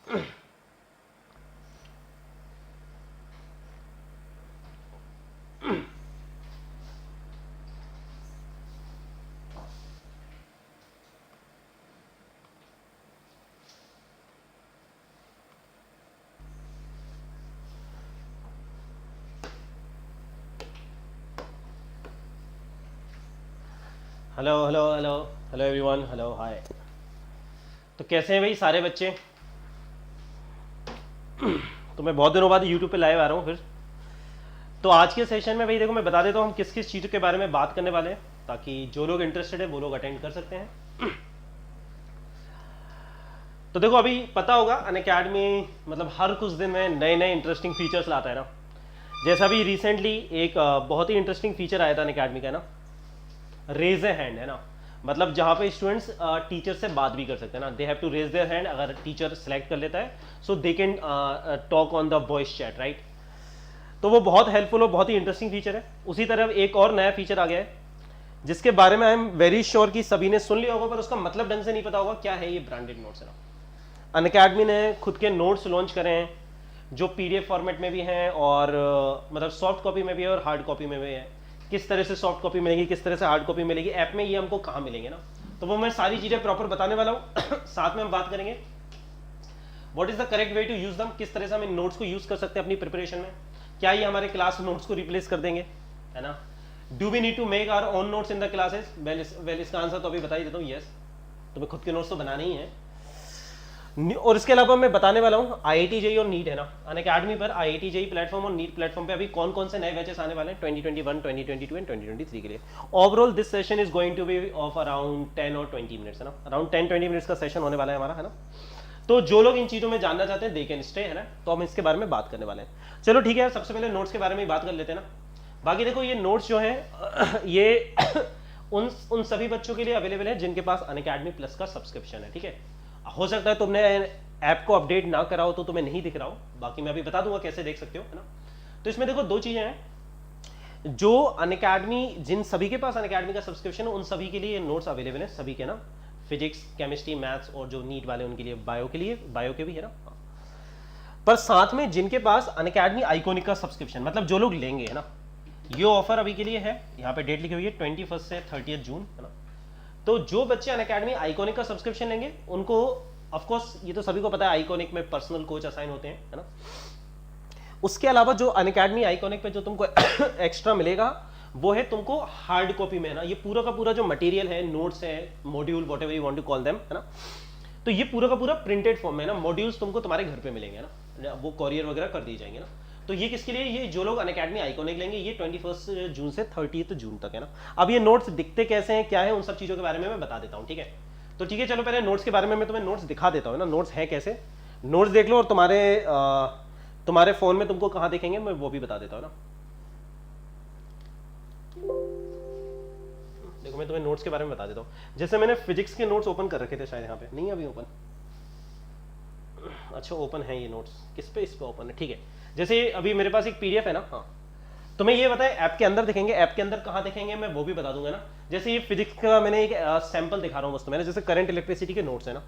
Hello hello hello hello everyone, hello hi. तो कैसे हैं भाई सारे बच्चे? तो मैं बहुत दिनों बाद यूट्यूब पे लाइव आ रहा हूँ फिर। तो आज के सेशन में भाई देखो, मैं बता देता हूँ हम किस किस चीज़ों के बारे में बात करने वाले हैं, ताकि जो लोग इंटरेस्टेड है वो लोग अटेंड कर सकते हैं। तो देखो, अभी पता होगा अनअकैडमी मतलब हर कुछ दिन में नए नए इंटरेस्टिंग फीचर्स लाता है ना। जैसा अभी रिसेंटली एक बहुत ही इंटरेस्टिंग फीचर आया था अनअकैडमी का ना, रेज ए हैंड है ना। मतलब जहाँ पे स्टूडेंट्स टीचर से बात भी कर सकते हैं ना, they have to raise their hand. अगर टीचर सेलेक्ट कर लेता है so they can talk on the voice chat, right. तो वो बहुत हेल्पफुल और बहुत ही इंटरेस्टिंग फीचर है। उसी तरह एक और नया फीचर आ गया है जिसके बारे में आई एम वेरी श्योर कि सभी ने सुन लिया होगा, पर उसका मतलब ढंग से नहीं पता होगा क्या है ये ब्रांडेड नोट्स है ना। अनअकैडमी ने खुद के नोट्स लॉन्च करे हैं जो पीडीएफ फॉर्मेट में भी हैं और मतलब सॉफ्ट कॉपी में भी है और हार्ड कॉपी में भी है। किस तरह से सॉफ्ट कॉपी मिलेगी, किस तरह से हार्ड कॉपी मिलेगी ऐप में, ये हमको कहाँ मिलेंगे ना। तो वो मैं सारी चीज़ें प्रॉपर बताने वाला हूँ। साथ में हम बात करेंगे what is the correct way to use them, किस तरह से हम इन नोट्स को यूज कर सकते हैं अपनी प्रिपरेशन में। क्या ये हमारे क्लास नोट्स को रिप्लेस कर देंगे, है ना। Do we need to make our own notes in the classes? Well इसका आंसर तो अभी बता ही देता हूँ, यस। तुम्हें खुद के नोट्स तो बनाने ही है। और इसके अलावा मैं बताने वाला हूँ आईआईटी जेईई और नीट है ना। अनअकैडमी पर आईआईटी जेईई प्लेटफॉर्म और नीट प्लेटफॉर्म पे अभी कौन कौन से नए बैचेस आने वाले हैं 2021, 2022 एंड 2023 के लिए। Overall this session is going to be of around 10 और 20 मिनट्स है ना। अराउंड 10-20 मिनट्स का सेशन होने वाला है हमारा, है ना। तो जो लोग इन चीज़ों में जानना चाहते हैं दे कैन स्टे, है ना। तो हम इसके बारे में बात करने वाले हैं। चलो ठीक है, सबसे पहले नोट्स के बारे में ही बात कर लेते हैं ना। बाकी देखो, ये नोट्स जो है ये उन सभी बच्चों के लिए अवेलेबल है जिनके पास अनअकैडमी प्लस का सब्सक्रिप्शन है, ठीक है। हो सकता है तुमने ऐप को अपडेट ना कराओ तो तुम्हें नहीं दिख रहा हो, बाकी मैं अभी बता दूंगा कैसे देख सकते हो, है ना। तो इसमें देखो दो चीजें हैं। जो अनअकैडमी, जिन सभी के पास अनअकैडमी का सब्सक्रिप्शन है उन सभी के लिए नोट्स अवेलेबल है, सभी के ना। फिजिक्स, केमिस्ट्री, मैथ्स और जो नीट वाले उनके लिए, बायो के लिए, बायो के भी है ना। पर साथ में जिनके पास अनअकैडमी आइकॉनिक का सब्सक्रिप्शन, मतलब जो लोग लेंगे, है ना, ये ऑफर अभी के लिए है। यहाँ पे डेट लिखी हुई है 21 से 30 जून, है ना। तो जो बच्चे अनअकैडमी आइकॉनिक का सब्सक्रिप्शन लेंगे उनको, ऑफ कोर्स ये तो सभी को पता है, आइकॉनिक में पर्सनल कोच असाइन होते हैं, है ना। उसके अलावा जो अनअकैडमी आइकॉनिक पे जो तुमको एक्स्ट्रा मिलेगा वो है तुमको हार्ड कॉपी में, है ना। ये पूरा का पूरा जो मटेरियल है, नोट्स है, module, whatever you want to call them, है ना। तो ये पूरा का पूरा प्रिंटेड फॉर्म में है ना। मॉड्यूल्स तुमको तुम्हारे घर पे मिलेंगे ना, वो कॉरियर वगैरह कर दिए जाएंगे ना। तो ये किसके लिए? ये जो लोग अनअकैडमी आइकॉनिक लेंगे, ये 21 जून से 30 जून तक, है ना। अब ये नोट्स दिखते कैसे हैं, क्या है, उन सब चीज़ों के बारे में मैं बता देता हूँ, ठीक है। तो ठीक है, चलो पहले नोट्स के बारे में मैं तुम्हें नोट्स दिखा देता हूँ ना। नोट्स हैं कैसे, नोट्स देख लो, और तुम्हारे फोन में तुमको कहाँ दिखेंगे मैं वो भी बता देता हूँ ना। देखो मैं तुम्हें नोट्स के बारे में बता देता हूँ। जैसे मैंने फिजिक्स के नोट्स ओपन कर रखे थे, शायद यहाँ पे नहीं है अभी ओपन। अच्छा ओपन है ये नोट्स, किस पे? इस पे ओपन है, ठीक है। जैसे अभी मेरे पास एक पीडीएफ है ना, हाँ। तुम्हें ये बताए ऐप के अंदर दिखेंगे, ऐप के अंदर कहाँ दिखेंगे मैं वो भी बता दूंगा ना। जैसे ये फिजिक्स का मैंने एक सैंपल दिखा रहा हूँ बस, मैंने जैसे करंट इलेक्ट्रिसिटी के नोट्स है ना।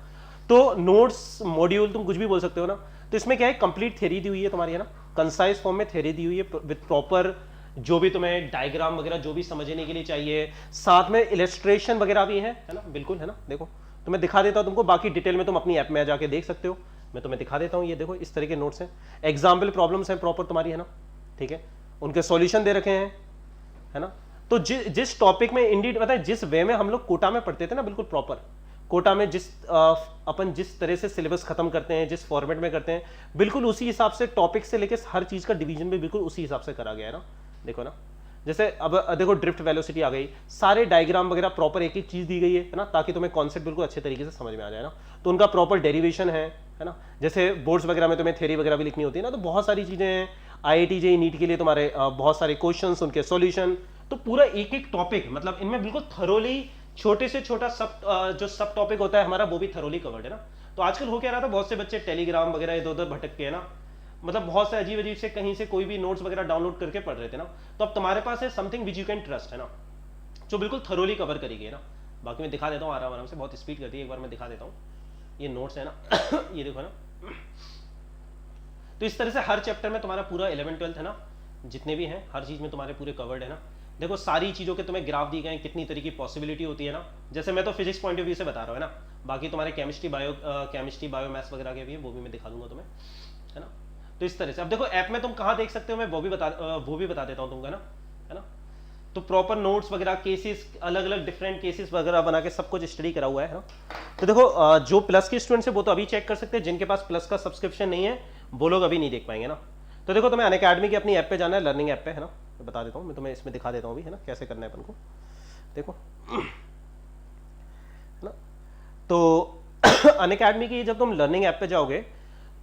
तो नोट्स, मॉड्यूल, तुम कुछ भी बोल सकते हो ना। तो इसमें क्या है, कंप्लीट थ्योरी दी हुई है तुम्हारी, है ना। कंसाइज फॉर्म में थ्योरी दी हुई है विद प्रॉपर जो भी तुम्हें डायग्राम वगैरह जो भी समझने के लिए चाहिए, साथ में इलस्ट्रेशन वगैरह भी है ना, बिल्कुल, है ना। देखो तो मैं दिखा देता हूँ तुमको, बाकी डिटेल में तुम अपनी ऐप में जाके देख सकते हो। मैं तुम्हें दिखा देता हूँ, ये देखो इस तरह के नोट्स हैं। एग्जाम्पल प्रॉब्लम्स हैं प्रॉपर तुम्हारी, है ना, ठीक है। उनके सॉल्यूशन दे रखे हैं, है ना। तो जिस टॉपिक में इंडीड, पता है जिस वे में हम लोग कोटा में पढ़ते थे ना, बिल्कुल प्रॉपर कोटा में अपन जिस तरह से सिलेबस खत्म करते हैं, जिस फॉर्मेट में करते हैं, बिल्कुल उसी हिसाब से टॉपिक से लेकर हर चीज का डिवीजन भी बिल्कुल उसी हिसाब से करा गया है ना। देखो ना, जैसे अब देखो ड्रिफ्ट वेलोसिटी आ गई, सारे डायग्राम वगैरह प्रॉपर एक एक चीज दी गई है ना, ताकि तुम्हें कॉन्सेप्ट बिल्कुल अच्छे तरीके से समझ में आ जाए ना। तो उनका प्रॉपर डेरिवेशन है ना। जैसे बोर्ड्स वगैरह में तुम्हें थ्योरी वगैरह भी लिखनी होती है ना, तो बहुत सारी चीजें हैं। आईआईटी जेईई नीट के लिए तुम्हारे बहुत सारे क्वेश्चंस, उनके सॉल्यूशन, तो पूरा एक एक टॉपिक, मतलब इनमें बिल्कुल थरोली, छोटे से छोटा सब जो सब टॉपिक होता है हमारा वो भी थरोली कवर्ड है ना। तो आजकल हो क्या रहा था, बहुत से बच्चे टेलीग्राम वगैरह इधर उधर भटक के, है ना, मतलब बहुत से अजीब अजीब से कहीं से कोई भी नोट्स वगैरह डाउनलोड करके पढ़ रहे थे ना। तो अब तुम्हारे पास है something which you can trust, है ना, जो बिल्कुल थरोली कवर करेगी, है ना। बाकी मैं दिखा देता हूँ आराम आराम से, बहुत स्पीड करती है, एक बार मैं दिखा देता हूँ। ये नोट्स है ना। ये देखो ना, तो इस तरह से हर चैप्टर में तुम्हारा पूरा 11-12 है ना, जितने भी हैं हर चीज़ में तुम्हारे पूरे कवर्ड है ना। देखो सारी चीज़ों के तुम्हें ग्राफ दिए गए हैं, कितनी तरह की पॉसिबिलिटी होती है ना। जैसे मैं तो फिजिक्स पॉइंट ऑफ व्यू से बता रहा हूँ है ना, बाकी तुम्हारे केमिस्ट्री बायो मैथ्स वगैरह के भी है, वो भी मैं दिखा दूंगा तुम्हें, है ना। तो इस तरह से अब देखो ऐप में तुम कहाँ देख सकते हो, मैं वो भी बता देता हूँ तुमको, है ना। तो प्रॉपर नोट्स वगैरह, केसेस, अलग अलग डिफरेंट केसेस वगैरह बना के सब कुछ स्टडी करा हुआ है ना। तो देखो जो प्लस के स्टूडेंट्स है वो तो अभी चेक कर सकते हैं, जिनके पास प्लस का सब्सक्रिप्शन नहीं है वो लोग अभी नहीं देख पाएंगे ना। तो देखो तुम्हें अनअकैडमी की अपनी ऐप पे जाना है, लर्निंग ऐप पे, है ना। मैं बता देता हूँ, मैं तुम्हें इसमें दिखा देता हूँ अभी, है ना, कैसे करना है अपन को। देखो है ना, तो अनअकैडमी की जब तुम लर्निंग ऐप पे जाओगे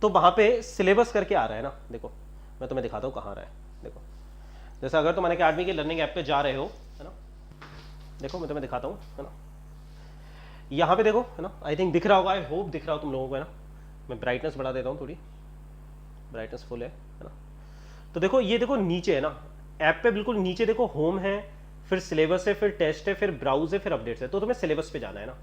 तो वहाँ पे सिलेबस करके आ रहा है ना। देखो मैं तुम्हें दिखाता हूँ कहाँ आ रहा है। देखो जैसे अगर तुम अनअकैडमी की लर्निंग ऐप पे जा रहे हो, है ना, देखो मैं तुम्हें दिखाता हूँ, है ना। यहाँ पे देखो, है ना, आई थिंक दिख रहा होगा, आई होप दिख रहा हो तुम लोगों को, है ना। मैं ब्राइटनेस बढ़ा देता हूँ, थोड़ी ब्राइटनेस फुल है ना। तो देखो ये देखो नीचे है ना, ऐप पे बिल्कुल नीचे देखो होम है, फिर सिलेबस है, फिर टेस्ट है, फिर ब्राउज है, फिर अपडेट्स है। तो तुम्हें सिलेबस पे जाना है ना।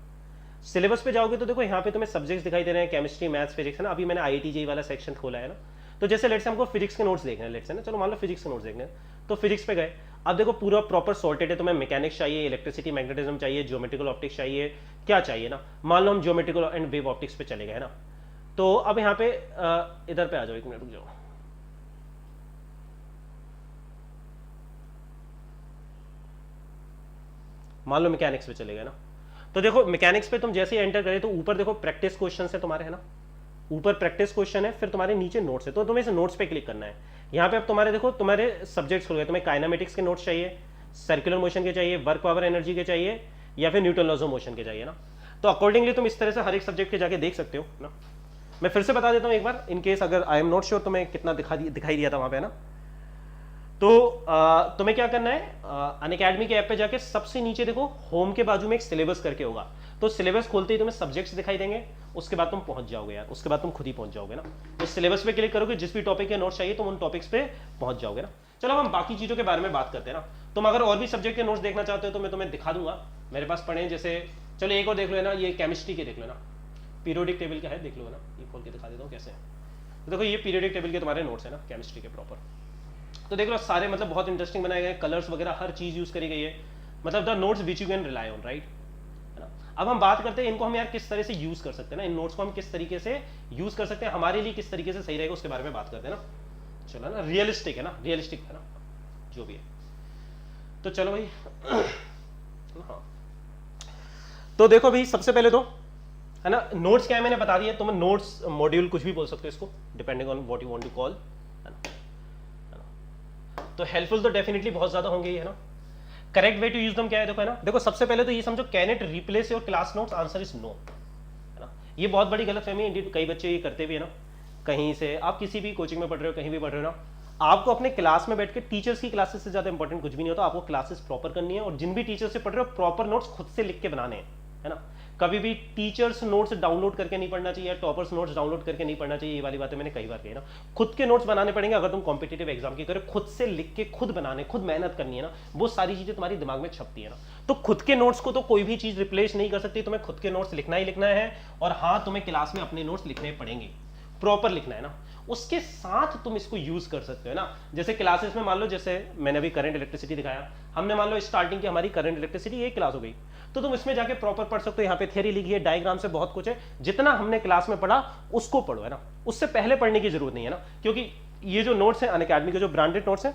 सिलेबस पे जाओगे तो देखो यहाँ पे तुम्हें सब्जेक्ट्स दिखाई दे रहे हैं, केमिस्ट्री, मैथ्स, फिजिक्स, है ना। अभी मैंने IIT JEE वाला सेक्शन खोला है ना। तो जैसे लेट्स से हमको फिजिक्स के नोट्स देखने हैं, लेट्स से ना, चलो मान लो फिजिक्स के नोट्स देखने हैं, तो फिजिक्स पे गए। अब देखो पूरा प्रॉपर सॉर्टेड है, तुम्हें मैकेनिक्स चाहिए, इलेक्ट्रिसिटी, मैग्नेटिज्म चाहिए, ज्योमेट्रिकल ऑप्टिक्स चाहिए, क्या चाहिए ना। मान लो हम ज्योमेट्रिकल एंड वेव ऑप्टिक्स पे चले गए, है ना। तो अब यहाँ पे इधर पे आ जाओ, 1 मिनट रुक जाओ। मान लो मैकेनिक्स पे चले गए ना। तो देखो मैकेनिक्स पे तुम जैसे ही एंटर करे तो ऊपर देखो प्रैक्टिस क्वेश्चन है तुम्हारे, है ना। ऊपर प्रैक्टिस क्वेश्चन है, फिर तुम्हारे नीचे नोट्स है। तो तुम्हें इस नोट्स पे क्लिक करना है। यहाँ पे अब तुम्हारे देखो तुम्हारे सब्जेक्ट्स खुल गए। तुम्हें काइनेमेटिक्स के नोट्स चाहिए, सर्कुलर मोशन के चाहिए, वर्क पावर एनर्जी के चाहिए, या फिर न्यूटन लॉज ऑफ मोशन के चाहिए ना। तो अकॉर्डिंगली तुम इस तरह से हर एक सब्जेक्ट के जाके देख सकते हो ना। मैं फिर से बता देता हूँ एक बार, इन केस अगर आई एम नॉट श्योर, तो मैं कितना दिखाई दिया था वहाँ पे, ना। तो तुम्हें क्या करना है, अनअकैडमी के ऐप पे जाके सबसे नीचे देखो होम के बाजू में एक सिलेबस करके होगा। तो सिलेबस खोलते ही तुम्हें सब्जेक्ट्स दिखाई देंगे, उसके बाद तुम पहुंच जाओगे यार, उसके बाद तुम खुद ही पहुंच जाओगे ना। तो सिलेबस पे क्लिक करोगे, जिस भी टॉपिक के नोट्स चाहिए तुम उन टॉपिक्स पे पहुंच जाओगे ना। चलो हम बाकी चीजों के बारे में बात करते हैं ना। तुम अगर और भी सब्जेक्ट के नोट्स देखना चाहते हो तो मैं तुम्हें दिखा दूंगा, मेरे पास पढ़े हैं। जैसे चलो एक और देख लो, है ना, ये केमिस्ट्री के देख लो ना, पीरियोडिक टेबल का है, देख लो ना, ये खोल के दिखा देता हूँ कैसे है। तो देखो ये पीरियोडिक टेबल के तुम्हारे नोट्स है ना, केमिस्ट्री के प्रॉपर। तो देख लो सारे मतलब बहुत इंटरेस्टिंग बनाए गए, कलर्स वगैरह हर चीज यूज करी गई है, मतलब the notes which you can rely on, right, है ना। अब हम बात करते हैं इनको हम यार किस तरह से यूज कर सकते हैं ना, इन नोट्स को हम किस तरीके से यूज कर सकते हैं, हमारे लिए किस तरीके से सही रहेगा उसके बारे में बात करते हैं ना। चलो ना, रियलिस्टिक है ना, रियलिस्टिक है ना जो भी है। तो चलो भाई हाँ, तो देखो भाई सबसे पहले तो है ना, नोट्स क्या है मैंने बता दिया। तुम नोट्स मॉड्यूल कुछ भी बोल सकते हो इसको, depending on what you want to call, है ना। तो हेल्पफुल तो डेफिनेटली बहुत ज्यादा होंगे, है ना। करेक्ट वे टू यूज दम क्या है, देखो, है ना। देखो सबसे पहले तो ये समझो, can it replace your class notes, answer is no, है ना। ये बहुत बड़ी गलतफहमी है, इंडियन कई बच्चे ये करते भी है ना। कहीं से आप किसी भी कोचिंग में पढ़ रहे हो, कहीं भी पढ़ रहे हो ना, आपको अपने क्लास में बैठ के टीचर्स की क्लासेस से ज्यादा इंपॉर्टेंट कुछ भी नहीं होता। आपको क्लासेस प्रॉपर करनी है, और जिन भी टीचर से पढ़ रहे हो प्रॉपर नोट्स खुद से लिख के बनाने हैं, है ना। कभी भी टीचर्स नोट्स डाउनलोड करके नहीं पढ़ना चाहिए, टॉपर्स नोट्स डाउनलोड करके नहीं पढ़ना चाहिए। ये वाली बातें मैंने कई बार कही ना। खुद के नोट्स बनाने पड़ेंगे अगर तुम कॉम्पिटिटिव एग्जाम की करो, खुद से लिख के खुद बनाने, खुद मेहनत करनी है ना, वो सारी चीजें तुम्हारी दिमाग में छपती है ना। तो खुद के नोट्स को तो कोई भी चीज रिप्लेस नहीं कर सकती, तुम्हें खुद के नोट्स लिखना ही लिखना है। और हाँ, तुम्हें क्लास में अपने नोट्स लिखने पड़ेंगे, प्रॉपर लिखना है ना। उसके साथ तुम इसको यूज कर सकते हो ना। जैसे क्लासेस में मान लो, जैसे मैंने अभी करंट इलेक्ट्रिसिटी दिखाया, हमने मान लो स्टार्टिंग की हमारी करंट इलेक्ट्रिसिटी एक क्लास हो गई, तो तुम इसमें जाके प्रॉपर पढ़ सकते हो। यहाँ पे थ्योरी लिखी है, डायग्राम से बहुत कुछ है, जितना हमने क्लास में पढ़ा उसको पढ़ो, है ना। उससे पहले पढ़ने की जरूरत नहीं है ना, क्योंकि ये जो नोट्स हैं अनअकैडमी के, जो ब्रांडेड नोट्स हैं,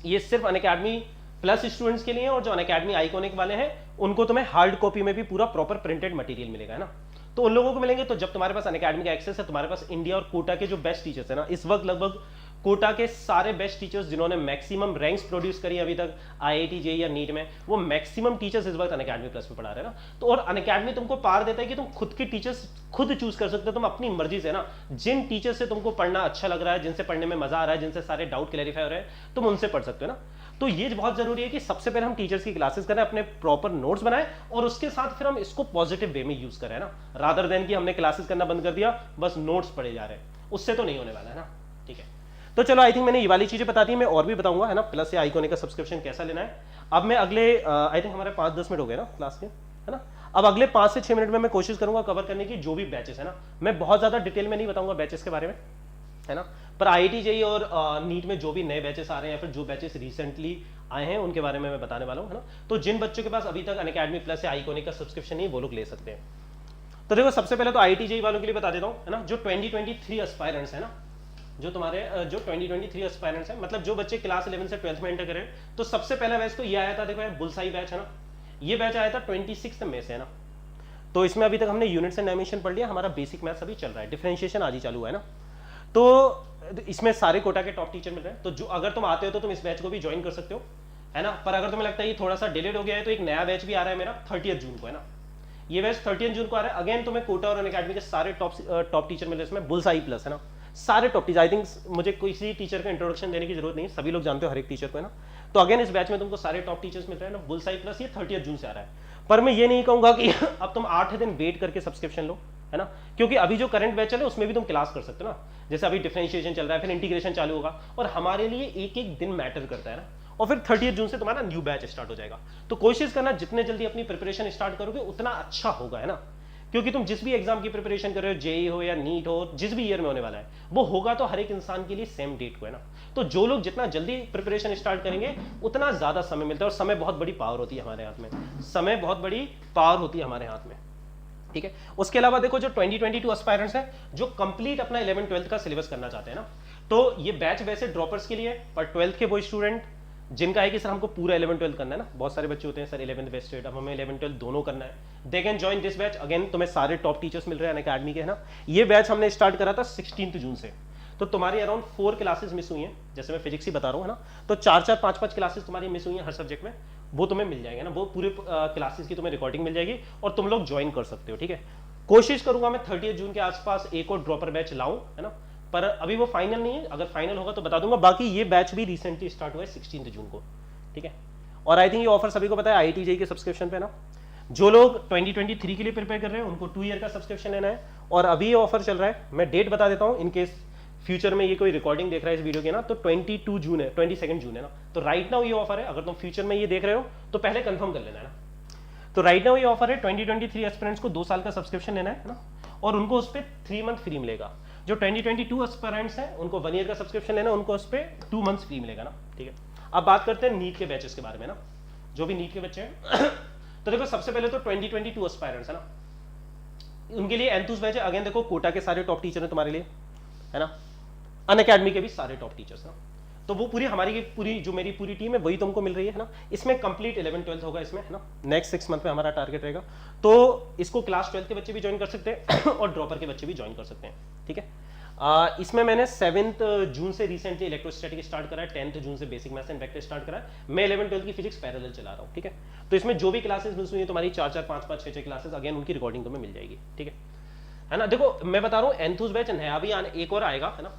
ये सिर्फ अनअकैडमी प्लस स्टूडेंट्स के लिए, और जो अनअकैडमी आइकॉनिक वाले हैं उनको तुम्हें हार्ड कॉपी में भी पूरा प्रॉपर प्रिंटेड मटेरियल मिलेगा, है ना। तो उन लोगों को मिलेंगे। तो जब तुम्हारे पास अनअकैडमी का एक्सेस है, तुम्हारे पास इंडिया और कोटा के जो बेस्ट टीचर्स है ना, इस वक्त लगभग कोटा के सारे बेस्ट टीचर्स जिन्होंने मैक्सिमम रैंक्स प्रोड्यूस करी अभी तक IIT JEE या नीट में, वो मैक्सिमम टीचर्स इस वक्त अनअकैडमी प्लस में पढ़ा रहे हैं ना। तो और अनअकैडमी तुमको पार देता है कि तुम खुद के टीचर्स खुद चूज कर सकते हो, तुम अपनी मर्जी से ना, जिन टीचर से तुमको पढ़ना अच्छा लग रहा है, जिनसे पढ़ने में मजा आ रहा है, जिनसे सारे डाउट क्लैरिफाई हो रहे हैं, तुम उनसे पढ़ सकते हो ना। तो ये बहुत जरूरी है कि सबसे पहले हम टीचर्स की क्लासेस करें, अपने प्रॉपर नोट्स बनाएं, और उसके साथ फिर हम इसको पॉजिटिव वे में यूज करें ना, रादर देन कि हमने क्लासेस करना बंद कर दिया, बस नोट्स पढ़े जा रहे हैं, उससे तो नहीं होने वाला है ना। ठीक है, तो चलो आई थिंक मैंने ये वाली चीजें बता दी, मैं और भी बताऊंगा, है ना, प्लस या आइकॉनिक का सब्सक्रिप्शन कैसा लेना है। अब मैं अगले आई थिंक हमारे 5-10 मिनट हो गए ना क्लास के, है ना। अब अगले 5 से 6 मिनट में मैं कोशिश करूंगा कवर करने की जो भी बैचेस है ना। मैं बहुत ज्यादा डिटेल में नहीं बताऊंगा बैचेस के बारे में, है ना। पर IIT जेईई और नीट में जो भी नए बैचेस आ रहे हैं या फिर जो बैचेस रिसेंटली आए हैं उनके बारे में मैं बताने वाला हूँ, है ना। तो जिन बच्चों के पास अभी तक अनअकैडमी प्लस या आईकॉनिक का सब्सक्रिप्शन नहीं, वो लोग ले सकते हैं। तो देखो सबसे पहले तो IIT जेईई वालों के लिए बता देता हूँ, है ना। जो 2023 एस्पायरेंट्स है ना, जो तुम्हारे जो 2023 एस्पायरेंट्स है, मतलब जो बच्चे क्लास 11 से 12th में एंटर करें, तो सबसे पहला बैच तो ये आया था, देखो बुलसाई बैच है ना, ये बैच आया था 26 में से, है ना। तो इसमें अभी तक हमने यूनिट्स एंड डायमेंशन पढ़ लिया, हमारा बेसिक मैथ्स अभी चल रहा है, डिफरेंशिएशन आज ही चालू है ना। तो इसमें सारे कोटा के टॉप टीचर मिल रहे हैं, तो जो अगर तुम आते हो तो तुम इस बैच को भी ज्वाइन कर सकते हो, है ना। पर अगर तुम्हें लगता है ये थोड़ा सा डिलेड हो गया है, तो एक नया बैच भी आ रहा है मेरा 30 जून को, है ना। ये बैच 30 जून को आ रहा है। अगेन तुम्हें कोटा और अनअकैडमी के सारे टॉप टीचर मिल रहे हैं इसमें, बुलसाई प्लस, है ना। सारे टॉप टीचर, आई थिंक मुझे किसी टीचर का इंट्रोडक्शन देने की जरूरत नहीं है, सभी लोग जानते हो हर एक टीचर को, है ना। तो अगेन इस बैच में तुमको सारे टॉप टीचर्स मिल रहे हैं ना, बुलसाई प्लस। ये 30 जून से आ रहा है। पर मैं ये नहीं कहूंगा कि अब तुम 8 दिन वेट करके सब्सक्रिप्शन लो, है ना, क्योंकि अभी जो करंट बैच चल रहा है उसमें भी तुम क्लास कर सकते हो ना। जैसे अभी डिफरेंशिएशन चल रहा है, फिर इंटीग्रेशन चालू होगा, और हमारे लिए एक एक दिन मैटर करता है ना। और फिर 30 जून से तुम्हारा न्यू बैच स्टार्ट हो जाएगा। तो कोशिश करना जितने जल्दी अपनी प्रिपरेशन स्टार्ट करोगे उतना अच्छा होगा, है ना। क्योंकि तुम जिस भी एग्जाम की प्रिपरेशन कर रहे हो, जेईई हो या नीट हो, जिस भी ईयर में होने वाला है, वो होगा तो हर एक इंसान के लिए सेम डेट को, है ना। तो जो लोग जितना जल्दी प्रिपरेशन स्टार्ट करेंगे उतना ज्यादा समय मिलता है, और समय बहुत बड़ी पावर होती है हमारे हाथ में, समय बहुत बड़ी पावर होती है हमारे हाथ में, ठीक है। उसके अलावा देखो जो 2022 एस्पायरेंट्स हैं, जो कंप्लीट अपना 11 12th का सिलेबस करना चाहते हैं ना, तो ये बैच वैसे ड्रॉपर्स के लिए, पर 12th के वो स्टूडेंट जिनका है कि सर हमको पूरा 11 12 करना है ना, बहुत सारे बच्चे होते हैं सर 11th वेस्टेड, अब हमें 11 12 दोनों करना है, they can join this batch. Again तुम्हें सारे टॉप टीचर्स मिल रहे हैं अनअकैडमी के, है ना। ये बैच हमने स्टार्ट करा था 16 जून से, तो तुम्हारी अराउंड 4 क्लासेस मिस हुई हैं, जैसे मैं फिजिक्स ही बता रहा हूँ, है ना। तो 4 5 क्लासेस तुम्हारी मिस हुई हैं हर सब्जेक्ट में, वो तुम्हें मिल जाएंगे ना, वो पूरे क्लासेस की तुम्हें रिकॉर्डिंग मिल जाएगी और तुम लोग ज्वाइन कर सकते हो, ठीक है। कोशिश करूंगा मैं 30 जून के आसपास एक और ड्रॉपर बैच लाऊं, है ना, पर अभी वो फाइनल नहीं है, अगर फाइनल होगा तो बता दूंगा। बाकी ये बैच भी रिसेंटली स्टार्ट हुआ है 16 जून को, ठीक है। और आई थिंक ये ऑफर सभी को पता है IIT जेईई के सब्सक्रिप्शन पे ना, जो लोग 2023 के लिए प्रिपेयर कर रहे हैं उनको 2 ईयर का सब्सक्रिप्शन लेना है, और अभी ये ऑफर चल रहा है। मैं डेट बता देता हूँ इन केस फ्यूचर में ये कोई रिकॉर्डिंग देख रहा है इस वीडियो के ना, तो 22 जून है, 22 जून है ना। तो राइट नाउ ये ऑफर है, अगर तुम फ्यूचर में ये देख रहे हो तो पहले कंफर्म कर लेना है ना। तो राइट नाउ ये ऑफर है, 2023 एस्पिरेंट्स को 2 साल का सब्सक्रिप्शन लेना है ना, और उनको उस पर 3 मंथ फ्री मिलेगा। जो 2022 एस्पिरेंट्स हैं उनको 1 ईयर का सब्सक्रिप्शन लेना, उनको उस पर 2 मंथ्स फ्री मिलेगा ना, ठीक है। अब बात करते हैं नीट के बैचेस के बारे में ना, जो भी नीट के बच्चे हैं तो देखो सबसे पहले तो 2022 एस्पायरेंट्स है ना, उनके लिए एंथूस बैच है। अगेन देखो कोटा के सारे टॉप टीचर हैं तुम्हारे लिए, है ना, अनअकैडमी के भी सारे टॉप टीचर्स ना। तो वो पूरी हमारी पूरी जो मेरी पूरी टीम है वही तुमको मिल रही है ना। इसमें कंप्लीट 11 12 होगा इसमें, है ना। नेक्स्ट 6 मंथ में हमारा टारगेट रहेगा, तो इसको क्लास 12 के बच्चे भी ज्वाइन कर सकते हैं और ड्रॉपर के बच्चे भी ज्वाइन कर सकते हैं, ठीक है। इसमें मैंने 7 जून से रिसेंटली इलेक्ट्रोस्टैटिक स्टार्ट करा है, 10 जून से basic maths and vector start करा है। मैं 11 12 की फिजिक्स पैरेलल चला रहा हूँ, ठीक है। तो इसमें जो भी क्लासेस मिस हुई है तुम्हारी 4 4 5 5 6 6 क्लासेस, अगेन उनकी रिकॉर्डिंग तुम्हें मिल जाएगी, ठीक है ना। देखो मैं बता रहा हूँ एंथूस बैच नया भी एक और आएगा, है ना।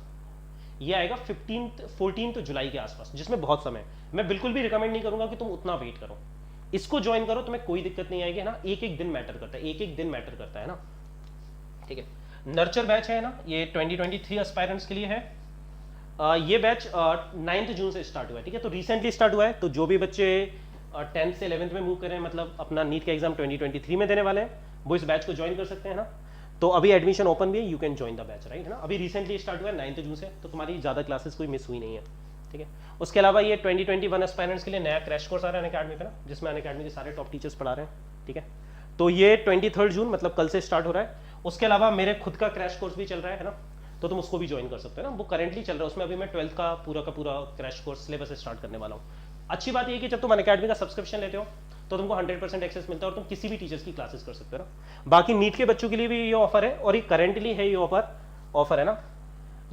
ये आएगा 14 जुलाई के आसपास, जिसमें बहुत समय है। मैं बिल्कुल भी रिकमेंड नहीं करूंगा कि तुम उतना वेट करो, इसको ज्वाइन करो, तुम्हें कोई दिक्कत नहीं आएगी, है ना। एक एक दिन मैटर करता है, एक एक दिन मैटर करता है ना, ठीक है। नर्चर बैच है ना, ये 2023 एस्पायरेंट्स के लिए है। ये बैच 9 जून से स्टार्ट हुआ है, ठीक है। तो रिसेंटली स्टार्ट हुआ है, तो जो भी बच्चे 10th से 11th में मूव कर रहे हैं, मतलब अपना नीट का एग्जाम 2023 में देने वाले हैं, वो इस बैच को ज्वाइन कर सकते हैं ना। तो अभी एडमिशन ओपन भी है, you can join the batch, right, है ना। अभी रिसेंटली स्टार्ट हुआ है 9 जून से, तो तुम्हारी ज़्यादा क्लासेस कोई मिस हुई नहीं है, ठीक है। उसके अलावा ये 2021 एस्पायरेंट्स के लिए नया क्रैश कोर्स आ रहा है अनअकैडमी पे ना, जिसमें अनअकैडमी के सारे टॉप टीचर्स पढ़ा रहे हैं, ठीक है। तो ये 23 जून मतलब कल से स्टार्ट हो रहा है। उसके अलावा मेरे खुद का क्रैश कोर्स भी चल रहा है ना, तो तुम उसको भी ज्वाइन कर सकते हो ना, वो करेंटली चल रहा है। उसमें अभी मैं 12th का पूरा क्रैश कोर्स सिलेबस स्टार्ट करने वाला हूँ। अच्छी बात ये है कि जब तुम अनअकैडमी का सब्सक्रिप्शन लेते हो तो तुमको 100% एक्सेस मिलता है और तुम किसी भी टीचर्स की क्लासेस कर सकते हो ना। बाकी नीट के बच्चों के लिए भी ये ऑफर है, और ये करेंटली है, ये ऑफर है ना।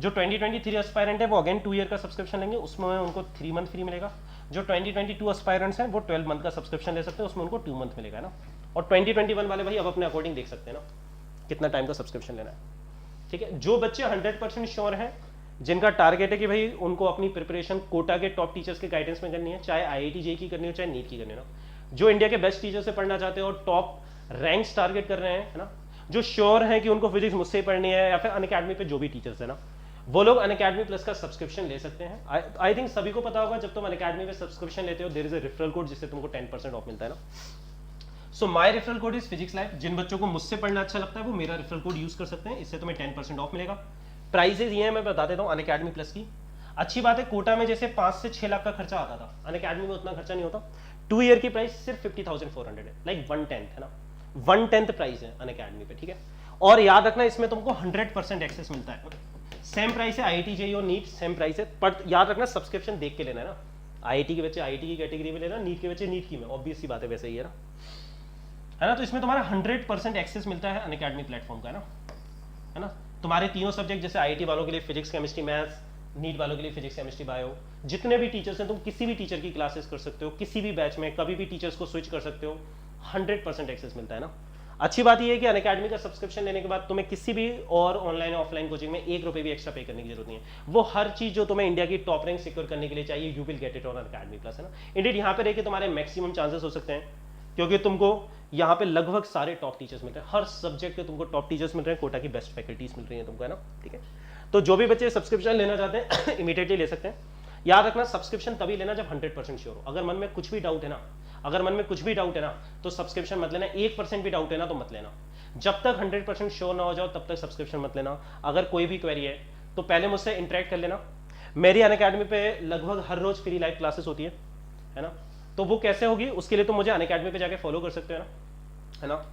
जो 2023 एस्पायरेंट है वो अगेन 2 ईयर का सब्सक्रिप्शन लेंगे, उसमें उनको 3 मंथ फ्री मिलेगा। जो 2022 एस्पायरेंट्स हैं वो 12 मंथ का सब्सक्रिप्शन ले सकते हैं, उसमें उनको 2 मंथ मिलेगा ना। और 2021 वाले भाई अब अपने अकॉर्डिंग देख सकते हैं ना कितना टाइम का सब्सक्रिप्शन लेना है, ठीक है। जो बच्चे 100% श्योर हैं, जिनका टारगेट है कि भाई उनको अपनी प्रिपरेशन कोटा के टॉप टीचर्स के गाइडेंस में करनी है, चाहे IIT जेईई की करनी हो चाहे नीट की करनी हो, जो इंडिया के बेस्ट टीचर से पढ़ना चाहते हो और टॉप रैंक्स टारगेट कर रहे हैं, है ना, जो श्योर हैं कि उनको फिजिक्स मुझसे पढ़नी है, या फिर अनअकैडमी पे जो भी टीचर्स है ना, वो लोग अनअकैडमी प्लस का सब्सक्रिप्शन ले सकते हैं। आई थिंक सभी को पता होगा, जब तुम अनअकैडमी पे सब्सक्रिप्शन लेते हो there is a referral code जिससे तुमको 10% ऑफ मिलता है ना। So my referral code is physics life. जिन बच्चों को मुझसे पढ़ना अच्छा लगता है वो मेरा रेफरल कोड यूज कर सकते हैं, इससे तुम्हें 10% ऑफ मिलेगा। प्राइसेज ये है, मैं बता देता हूँ अनअकैडमी प्लस की। अच्छी बात है, कोटा में जैसे 5 से 6 लाख का खर्चा आता था, अनअकैडमी में उतना खर्चा नहीं होता। 2 ईयर की प्राइस सिर्फ 50,400 है, लाइक 1/10 है ना, 1/10 प्राइस है अनअकैडमी पे, ठीक है। और याद रखना इसमें तुमको 100% एक्सेस मिलता है। सेम प्राइस है IIT JEE और नीट, सेम प्राइस है, पर याद रखना सब्सक्रिप्शन देख के लेना है ना। IIT के बच्चे IIT की कैटेगरी में लेना, नीट के बच्चे नीट की में, ऑब्वियस सी बात है, वैसे ही है ना। तो इसमें तुम्हारा 100% एक्सेस मिलता है अनअकैडमी प्लेटफॉर्म का, है ना। तुम्हारे तीनों सब्जेक्ट, जैसे IIT वालों के लिए फिजिक्स केमिस्ट्री मैथ्स, नीट वालों के लिए फिजिक्स केमिस्ट्री बायो, जितने भी टीचर्स हैं तुम किसी भी टीचर की क्लासेस कर सकते हो, किसी भी बैच में कभी भी टीचर्स को स्विच कर सकते हो, 100% एक्सेस मिलता है ना। अच्छी बात यह है कि अनअकैडमी का सब्सक्रिप्शन लेने के बाद तुम्हें किसी भी और ऑनलाइन ऑफलाइन कोचिंग में 1 रुपये भी एक्स्ट्रा पे करने की जरूरत नहीं है। वो हर चीज जो तुम्हें इंडिया की टॉप रैंक सिक्योर करने के लिए चाहिए, you will get it on Unacademy plus, है ना। इंडिया यहाँ पे रह के तुम्हारे मैक्सिमम चांसेस हो सकते हैं, क्योंकि तुमको यहाँ पे लगभग सारे टॉप टीचर्स मिल रहे हैं, हर सब्जेक्ट के तुमको टॉप टीचर्स मिल रहे हैं, कोटा की बेस्ट फैकल्टीज मिल रही हैं तुमको, है ना, ठीक है। तो जो भी बच्चे सब्सक्रिप्शन लेना चाहते हैं इमीडिएटली ले सकते हैं। याद रखना सब्सक्रिप्शन तभी लेना जब 100% श्योर हो। अगर मन में कुछ भी डाउट है ना, तो सब्सक्रिप्शन मत लेना। 1% भी डाउट है ना तो मत लेना। जब तक 100% श्योर ना हो जाओ तब तक सब्सक्रिप्शन मत लेना। अगर कोई भी क्वेरी है तो पहले मुझसे इंटरेक्ट कर लेना। मेरी अनअकैडमी पे लगभग हर रोज फ्री लाइव क्लासेस होती है ना। तो वो कैसे होगी उसके लिए तो मुझे अनअकैडमी पे जाके फॉलो कर सकते हो ना, है ना।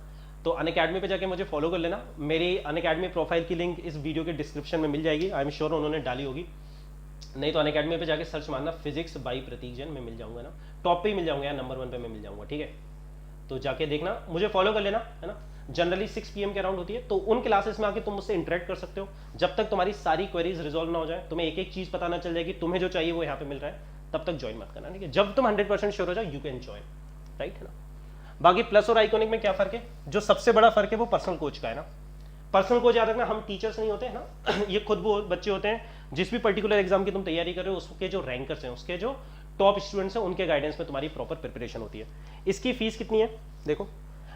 तो अनअकैडमी पे जाके मुझे फॉलो कर लेना। मेरी अनअकैडमी प्रोफाइल की लिंक इस वीडियो के डिस्क्रिप्शन में मिल जाएगी, आई एम श्योर उन्होंने डाली होगी। नहीं तो अनअकैडमी पे जाके सर्च मारना फिजिक्स बाई प्रतीक जैन, मैं मिल जाऊंगा ना, टॉप पे ही मिल जाऊंगा यार, नंबर 1 पे मैं मिल जाऊंगा, ठीक है। तो जाके देखना, मुझे फॉलो कर लेना, है ना। जनरली 6 PM के अराउंड होती है, तो उन क्लासेस में आके तुम मुझसे इंटरेक्ट कर सकते हो। जब तक तुम्हारी सारी क्वेरीज रिजॉल्व ना हो जाए, तुम्हें एक एक चीज पता ना चल जाएगी, तुम्हें जो चाहिए वो यहाँ पे मिल रहा है, तब तक ज्वाइन मत करना, ठीक है। जब तुम 100% श्योर हो जाओ यू कैन ज्वाइन, राइट, है ना। बाकी प्लस और आइकॉनिक में क्या फर्क है? जो सबसे बड़ा फर्क है वो पर्सनल कोच का है ना। पर्सनल कोच याद रखना, हम टीचर्स नहीं होते हैं ना ये खुद वो बच्चे होते हैं जिस भी पर्टिकुलर एग्जाम की तुम तैयारी कर रहे हो, उसके जो रैंकर्स हैं, उसके जो टॉप स्टूडेंट्स हैं, उनके गाइडेंस में तुम्हारी प्रॉपर प्रिपरेशन होती है। इसकी फीस कितनी है देखो,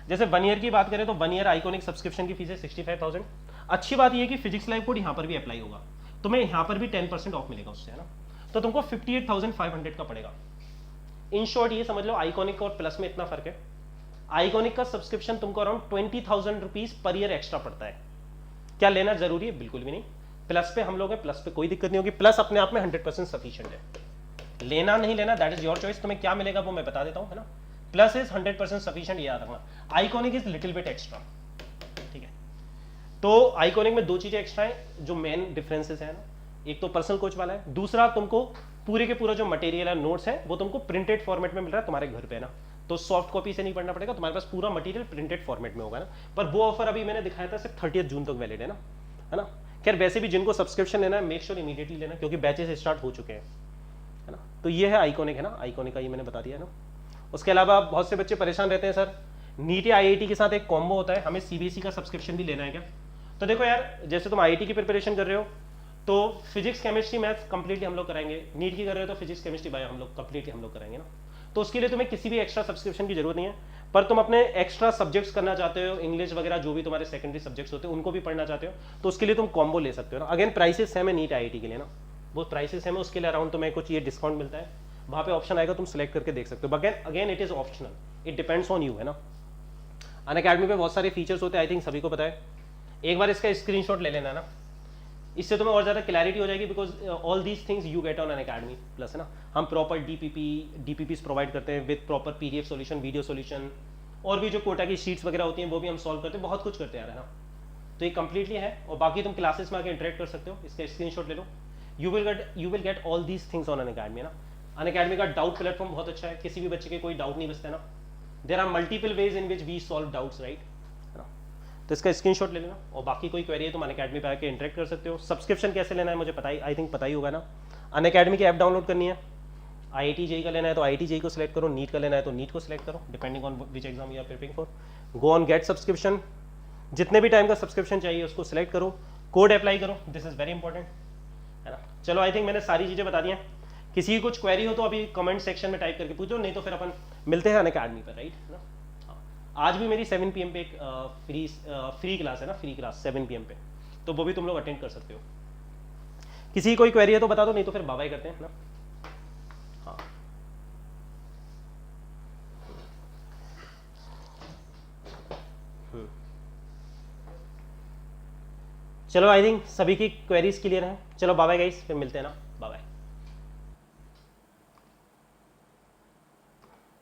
जैसे 1 ईयर की बात करें तो 1 ईयर आइकॉनिक सब्सक्रिप्शन की फीस है 65,000। अच्छी बात यह है कि फिजिक्स लाइव कोड यहाँ पर भी अप्लाई होगा, तुम्हें यहाँ पर भी 10% ऑफ मिलेगा उससे, है ना। तो तुमको 58,500 का पड़ेगा। इन शॉर्ट ये समझ लो आइकॉनिक और प्लस में इतना फर्क है। आइकॉनिक का सब्सक्रिप्शन तुमको around 20,000 rupees per year extra पड़ता है। क्या लेना जरूरी है? बिल्कुल भी नहीं। प्लस पे हम लोग हैं, प्लस पे कोई दिक्कत नहीं होगी, प्लस अपने आप में 100% सफिशिएंट है। लेना नहीं लेना दैट इज योर चॉइस, तुम्हें क्या मिलेगा वो मैं बता देता हूं, है ना। प्लस इज 100% सफिशिएंट, याद रखना। Iconic is little bit extra, ठीक है। तो आइकॉनिक में 2 चीजें एक्स्ट्रा है जो मेन डिफरेंसेस है ना। एक तो पर्सनल कोच वाला है, दूसरा तुमको पूरे के पूरा जो मटेरियल है, नोट्स है, वो तुमको प्रिंटेड फॉर्मेट में मिल रहा है तुम्हारे घर पे ना। तो सॉफ्ट कॉपी से नहीं पढ़ना पड़ेगा, तुम्हारे पास पूरा मटेरियल प्रिंटेड फॉर्मेट में होगा ना। पर वो ऑफर अभी मैंने दिखाया था सिर्फ 30 जून तक वैलिड है ना। खैर वैसे भी जिनको सब्सक्रिप्शन लेना है मेक श्योर इमीडिएटली लेना, क्योंकि बैचेस स्टार्ट हो चुके हैं, है ना। तो ये है आइकॉनिक, है ना, आइकॉनिक का ये मैंने बता दिया है ना। उसके अलावा बहुत से बच्चे परेशान रहते हैं, सर नीट या IIT के साथ एक कॉम्बो होता है, हमें CBSE का सब्सक्रिप्शन भी लेना है क्या? तो देखो यार, जैसे तुम IIT की प्रिपरेशन कर रहे हो तो फिजिक्स केमिस्ट्री मैथ्स कंप्लीटली हम लोग कराएंगे, नीट की कर रहे हो तो फिजिक्स केमिस्ट्री बायो हम लोग कंप्लीटली हम लोग कराएंगे ना। तो उसके लिए तुम्हें किसी भी एक्स्ट्रा सब्सक्रिप्शन की जरूरत नहीं है। पर तुम अपने एक्स्ट्रा सब्जेक्ट्स करना चाहते हो, इंग्लिश वगैरह जो भी तुम्हारे सेकेंडरी सब्जेक्ट्स होते हैं उनको भी पढ़ना चाहते हो, तो उसके लिए तुम कॉम्बो ले सकते हो ना। अगेन प्राइसेस सेम है नीट IIT के लिए ना, वो प्राइसेस सेम है, उसके लिए अराउंड तुम्हें कुछ ये डिस्काउंट मिलता है, वहाँ पे ऑप्शन आएगा, तुम सेलेक्ट करके देख सकते हो। Again it is optional, it depends on you, है ना। अनअकैडमी पे बहुत सारे फीचर्स होते हैं, आई थिंक सभी को पता है। एक बार इसका स्क्रीनशॉट ले लेना ना, इससे तुम्हें और ज़्यादा क्लैरिटी हो जाएगी, because all these things you get on Unacademy plus, है ना। हम प्रॉपर DPPs प्रोवाइड करते हैं with proper PDF solution, video solution, और भी जो कोटा की शीट्स वगैरह होती हैं वो भी हम सॉल्व करते हैं, बहुत कुछ करते हैं यार, है ना। तो ये कंप्लीटली है, और बाकी तुम क्लासेस में आके इंटरेक्ट कर सकते हो। इसका स्क्रीनशॉट ले लो, you will get all these things on Unacademy, है ना। अनअकैडमी का डाउट प्लेटफॉर्म बहुत अच्छा है, किसी भी बच्चे के कोई डाउट नहीं बचता है ना। There are multiple ways in which we solve doubts, right, है ना। तो इसका स्क्रीनशॉट ले लेना, और बाकी कोई क्वेरी है तुम अनअकैडमी पे आके इंटरेक्ट कर सकते हो। सब्सक्रिप्शन कैसे लेना है मुझे पता ही, आई थिंक पता ही होगा ना। अनअकैडमी की ऐप डाउनलोड करनी है, IIT JEE का लेना है तो IIT JEE को सिलेक्ट करो, नीट का लेना है तो नीट को सिलेक्ट करो, depending on which exam you are preparing for. Go on get subscription, जितने भी टाइम का सब्सक्रिप्शन चाहिए उसको सिलेक्ट करो, कोड अप्लाई करो, दिस इज वेरी इंपॉर्टेंट, है ना। चलो आई थिंक मैंने सारी चीज़ें बता दी हैं। किसी की कुछ क्वेरी हो तो अभी कमेंट सेक्शन में टाइप करके पूछो, नहीं तो फिर अपन मिलते हैं अनअकैडमी पर, राइट, है ना। आज भी मेरी 7 PM पे एक फ्री क्लास है ना, फ्री क्लास 7 PM पे, तो वो भी तुम लोग अटेंड कर सकते हो। किसी की कोई क्वेरी है तो बता दो, नहीं तो फिर बाय बाय करते हैं ना। हाँ, चलो आई थिंक सभी की क्वेरीज क्लियर हैं। चलो बाय बाय गाइस, फिर मिलते हैं ना।